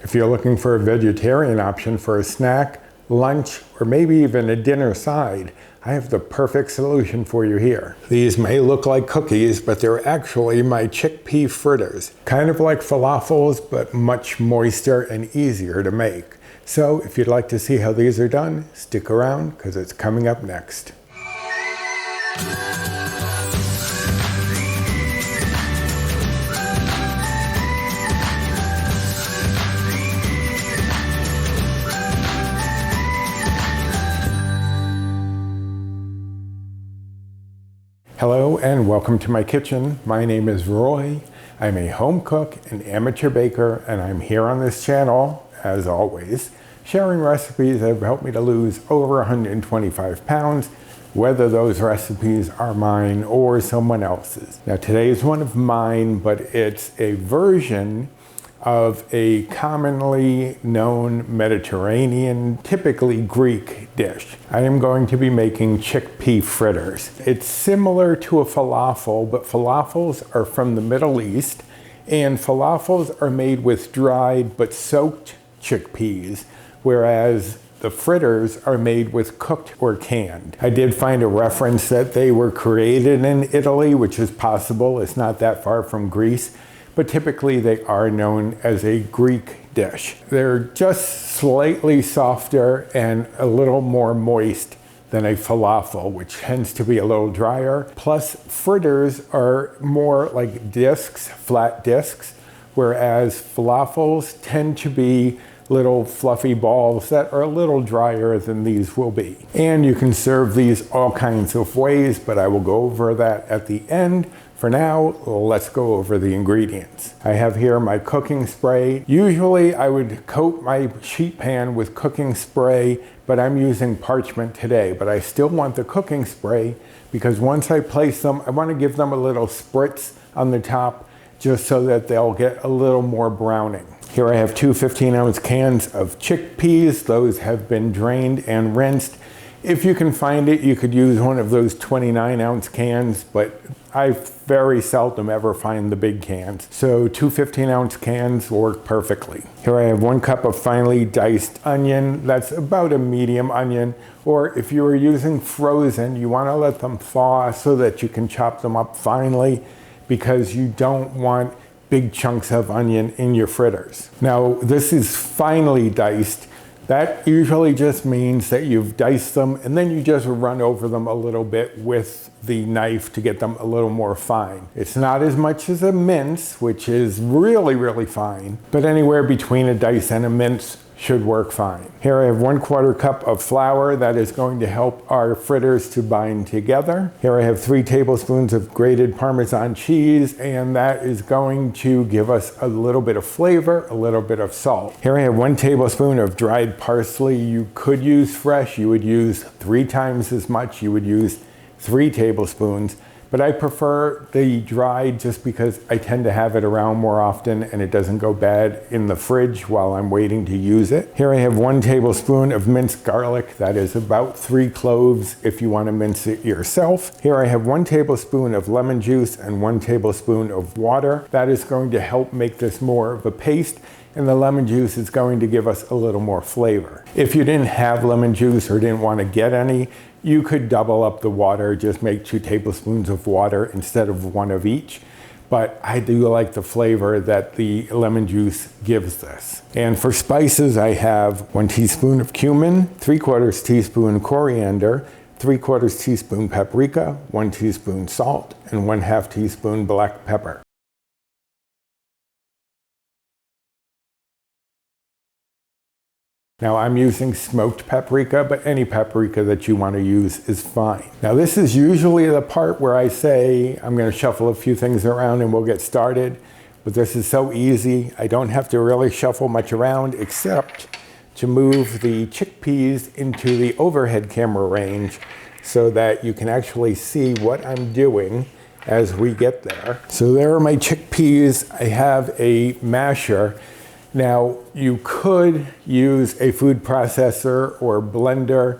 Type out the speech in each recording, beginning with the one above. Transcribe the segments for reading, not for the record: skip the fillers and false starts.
If you're looking for a vegetarian option for a snack, lunch, or maybe even a dinner side, I have the perfect solution for you here. These may look like cookies, but they're actually my chickpea fritters. Kind of like falafels, but much moister and easier to make. So if you'd like to see how these are done, stick around because it's coming up next. Hello and welcome to my kitchen. My name is Roy. I'm a home cook and amateur baker, and I'm here on this channel, as always, sharing recipes that have helped me to lose over 125 pounds, whether those recipes are mine or someone else's. Now today is one of mine, but it's a version of a commonly known Mediterranean, typically Greek dish. I am going to be making chickpea fritters. It's similar to a falafel, but falafels are from the Middle East, and falafels are made with dried but soaked chickpeas, whereas the fritters are made with cooked or canned. I did find a reference that they were created in Italy, which is possible. It's not that far from Greece. But typically they are known as a Greek dish. They're just slightly softer and a little more moist than a falafel, which tends to be a little drier. Plus, fritters are more like discs, flat discs, whereas falafels tend to be little fluffy balls that are a little drier than these will be. And you can serve these all kinds of ways, but I will go over that at the end. For now, let's go over the ingredients. I have here my cooking spray. Usually I would coat my sheet pan with cooking spray, but I'm using parchment today. But I still want the cooking spray because once I place them, I want to give them a little spritz on the top just so that they'll get a little more browning. Here I have two 15-ounce cans of chickpeas. Those have been drained and rinsed. If you can find it, you could use one of those 29-ounce cans, but I very seldom ever find the big cans. So two 15-ounce cans work perfectly. Here I have 1 cup of finely diced onion. That's about a medium onion. Or if you are using frozen, you want to let them thaw so that you can chop them up finely, because you don't want big chunks of onion in your fritters. Now, this is finely diced. That usually just means that you've diced them and then you just run over them a little bit with the knife to get them a little more fine. It's not as much as a mince, which is really, really fine, but anywhere between a dice and a mince should work fine. Here I have 1/4 cup of flour that is going to help our fritters to bind together. Here I have 3 tablespoons of grated Parmesan cheese, and that is going to give us a little bit of flavor, a little bit of salt. Here I have 1 tablespoon of dried parsley. You could use fresh. You would use 3 times as much. You would use 3 tablespoons. But I prefer the dried just because I tend to have it around more often and it doesn't go bad in the fridge while I'm waiting to use it. Here I have 1 tablespoon of minced garlic. That is about 3 cloves if you want to mince it yourself. Here I have 1 tablespoon of lemon juice and 1 tablespoon of water. That is going to help make this more of a paste, and the lemon juice is going to give us a little more flavor. If you didn't have lemon juice or didn't want to get any, you could double up the water, just make 2 tablespoons of water instead of 1 of each. But I do like the flavor that the lemon juice gives this. And for spices, I have 1 teaspoon of cumin, 3/4 teaspoon coriander, 3/4 teaspoon paprika, 1 teaspoon salt, and 1/2 teaspoon black pepper. Now I'm using smoked paprika, but any paprika that you want to use is fine. Now this is usually the part where I say I'm going to shuffle a few things around and we'll get started. But this is so easy. I don't have to really shuffle much around except to move the chickpeas into the overhead camera range so that you can actually see what I'm doing as we get there. So there are my chickpeas. I have a masher. Now, you could use a food processor or blender.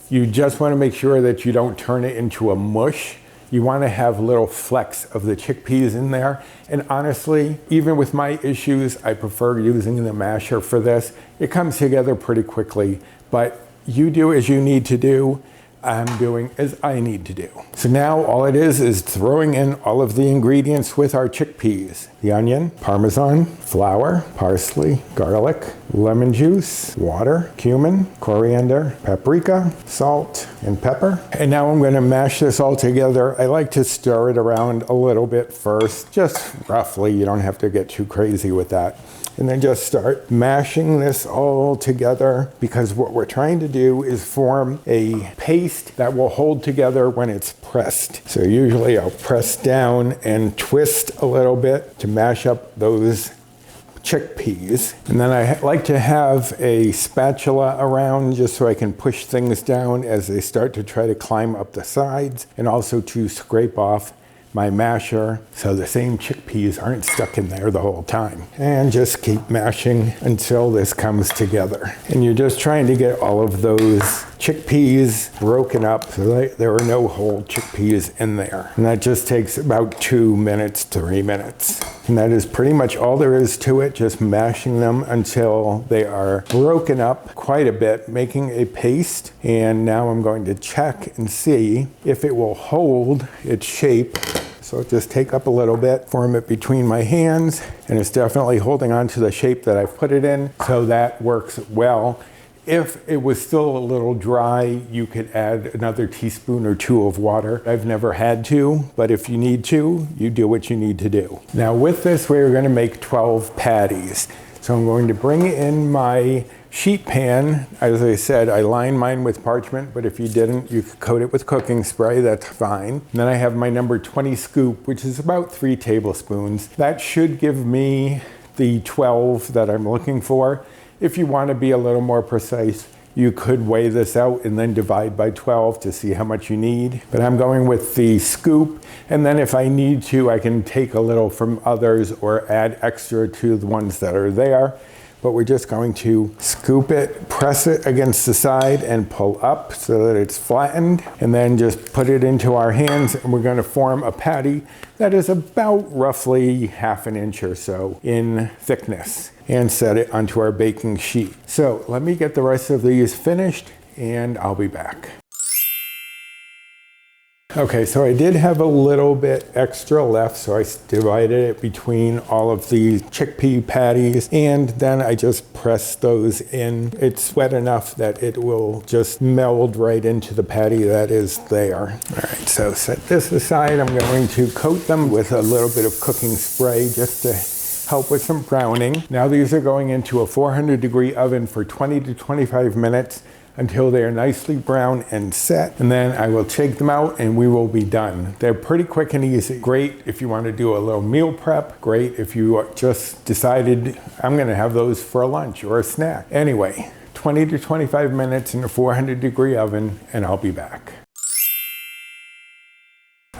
You just want to make sure that you don't turn it into a mush. you want to have little flecks of the chickpeas in there. And honestly, even with my issues, I prefer using the masher for this. It comes together pretty quickly, but you do as you need to do. I'm doing as I need to do. So now all it is throwing in all of the ingredients with our chickpeas. The onion, Parmesan, flour, parsley, garlic, lemon juice, water, cumin, coriander, paprika, salt, and pepper. And now I'm gonna mash this all together. I like to stir it around a little bit first, just roughly. You don't have to get too crazy with that. And then just start mashing this all together, because what we're trying to do is form a paste that will hold together when it's pressed. So usually I'll press down and twist a little bit to mash up those chickpeas. And then I like to have a spatula around just so I can push things down as they start to try to climb up the sides, and also to scrape off my masher so the same chickpeas aren't stuck in there the whole time. And just keep mashing until this comes together. And you're just trying to get all of those chickpeas broken up so that there are no whole chickpeas in there. And that just takes about 2 minutes, 3 minutes. And that is pretty much all there is to it, just mashing them until they are broken up quite a bit, making a paste. And now I'm going to check and see if it will hold its shape. So just take up a little bit, form it between my hands, and it's definitely holding on to the shape that I've put it in, so that works well. If it was still a little dry, you could add another teaspoon or 2 of water. I've never had to, but if you need to, you do what you need to do. Now with this, we're gonna make 12 patties. So I'm going to bring in my sheet pan. As I said, I line mine with parchment, but if you didn't, you could coat it with cooking spray, that's fine. And then I have my number 20 scoop, which is about 3 tablespoons. That should give me the 12 that I'm looking for. If you want to be a little more precise, you could weigh this out and then divide by 12 to see how much you need. But I'm going with the scoop, and then if I need to, I can take a little from others or add extra to the ones that are there. But we're just going to scoop it, press it against the side and pull up so that it's flattened, and then just put it into our hands, and we're going to form a patty that is about roughly 1/2 inch or so in thickness, and set it onto our baking sheet. So let me get the rest of these finished and I'll be back. Okay, so I did have a little bit extra left, so I divided it between all of the chickpea patties, and then I just pressed those in. It's wet enough that it will just meld right into the patty that is there. All right, so set this aside. I'm going to coat them with a little bit of cooking spray just to help with some browning. Now these are going into a 400-degree oven for 20 to 25 minutes until they are nicely brown and set, and then I will take them out and we will be done. They're pretty quick and easy. Great if you want to do a little meal prep. Great if you just decided I'm going to have those for a lunch or a snack. Anyway, 20 to 25 minutes in a 400-degree oven and I'll be back.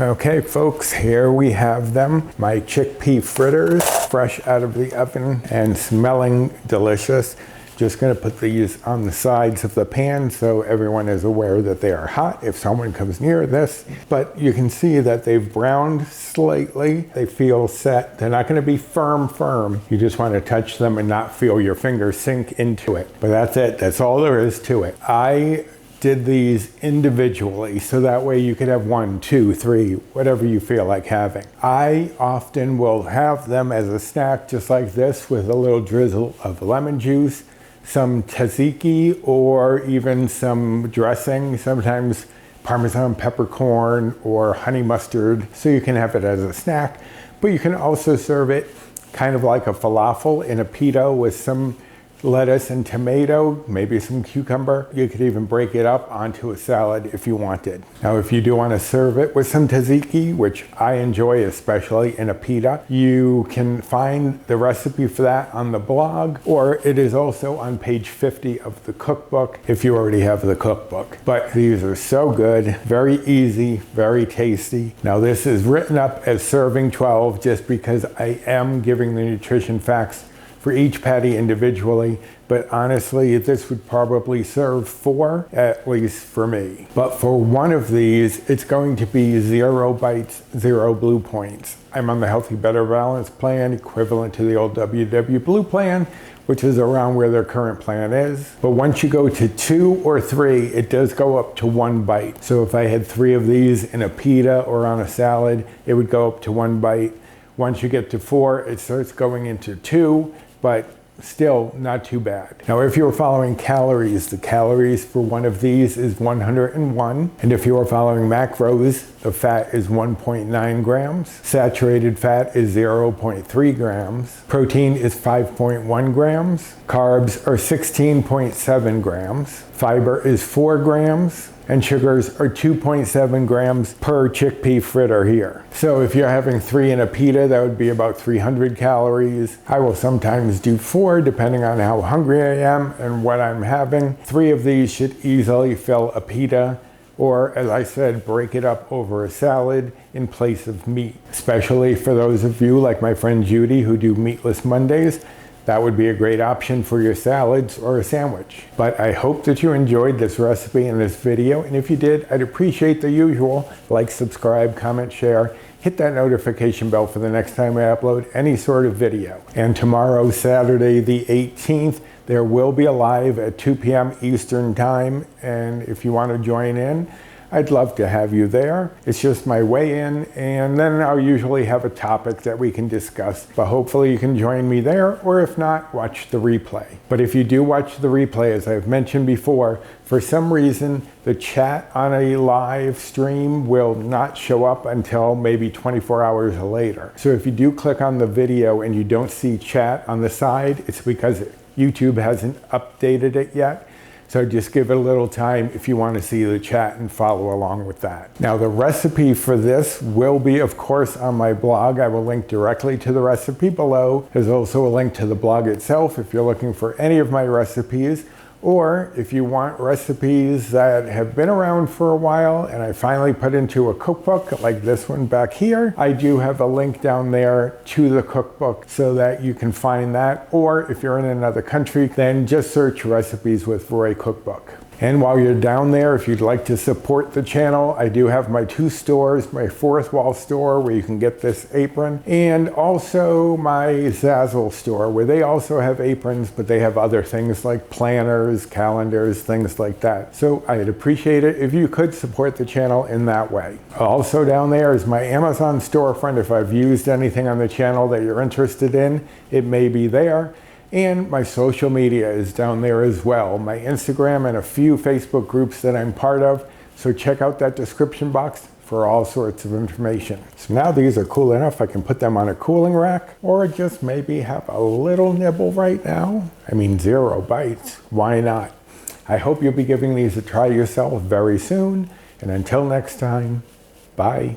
Okay folks, here we have them. My chickpea fritters, fresh out of the oven and smelling delicious. Just going to put these on the sides of the pan so everyone is aware that they are hot if someone comes near this. But you can see that they've browned slightly. They feel set. They're not going to be firm. You just want to touch them and not feel your fingers sink into it. But that's it. That's all there is to it. I did these individually so that way you could have 1, 2, 3, whatever you feel like having. I often will have them as a snack just like this with a little drizzle of lemon juice, some tzatziki, or even some dressing, sometimes Parmesan peppercorn or honey mustard, so you can have it as a snack. But you can also serve it kind of like a falafel in a pita with some lettuce and tomato, maybe some cucumber. You could even break it up onto a salad if you wanted. Now, if you do want to serve it with some tzatziki, which I enjoy especially in a pita, you can find the recipe for that on the blog, or it is also on page 50 of the cookbook if you already have the cookbook. But these are so good, very easy, very tasty. Now, this is written up as serving 12 just because I am giving the nutrition facts for each patty individually, but honestly, this would probably serve 4, at least for me. But for one of these, it's going to be 0 bites, 0 blue points. I'm on the Healthy Better Balance plan, equivalent to the old WW Blue plan, which is around where their current plan is. But once you go to 2 or 3, it does go up to 1 bite. So if I had 3 of these in a pita or on a salad, it would go up to 1 bite. Once you get to 4, it starts going into 2, but still not too bad. Now, if you're following calories, the calories for one of these is 101. And if you are following macros, the fat is 1.9 grams. Saturated fat is 0.3 grams. Protein is 5.1 grams. Carbs are 16.7 grams. Fiber is 4 grams. And sugars are 2.7 grams per chickpea fritter here. So if you're having 3 in a pita, that would be about 300 calories. I will sometimes do 4 depending on how hungry I am and what I'm having. 3 of these should easily fill a pita, or as I said, break it up over a salad in place of meat. Especially for those of you like my friend Judy who do meatless Mondays. That would be a great option for your salads or a sandwich. But I hope that you enjoyed this recipe and this video, and if you did, I'd appreciate the usual: like, subscribe, comment, share, hit that notification bell for the next time I upload any sort of video. And tomorrow, Saturday the 18th, there will be a live at 2 p.m. Eastern time, and if you want to join in, I'd love to have you there. It's just my way in, and then I'll usually have a topic that we can discuss. But hopefully you can join me there, or if not, watch the replay. But if you do watch the replay, as I've mentioned before, for some reason, the chat on a live stream will not show up until maybe 24 hours later. So if you do click on the video and you don't see chat on the side, it's because YouTube hasn't updated it yet. So just give it a little time if you want to see the chat and follow along with that. Now, the recipe for this will be, of course, on my blog. I will link directly to the recipe below. There's also a link to the blog itself if you're looking for any of my recipes, or if you want recipes that have been around for a while and I finally put into a cookbook like this one back here, I do have a link down there to the cookbook so that you can find that. Or if you're in another country, then just search recipes with Roy Cookbook. And while you're down there, if you'd like to support the channel, I do have my 2 stores, my Fourth Wall store where you can get this apron, and also my Zazzle store where they also have aprons, but they have other things like planners, calendars, things like that. So I'd appreciate it if you could support the channel in that way. Also down there is my Amazon storefront. If I've used anything on the channel that you're interested in, it may be there. And my social media is down there as well. My Instagram and a few Facebook groups that I'm part of. So check out that description box for all sorts of information. So now these are cool enough, I can put them on a cooling rack, or just maybe have a little nibble right now. I mean, 0 bites, why not? I hope you'll be giving these a try yourself very soon. And until next time, bye.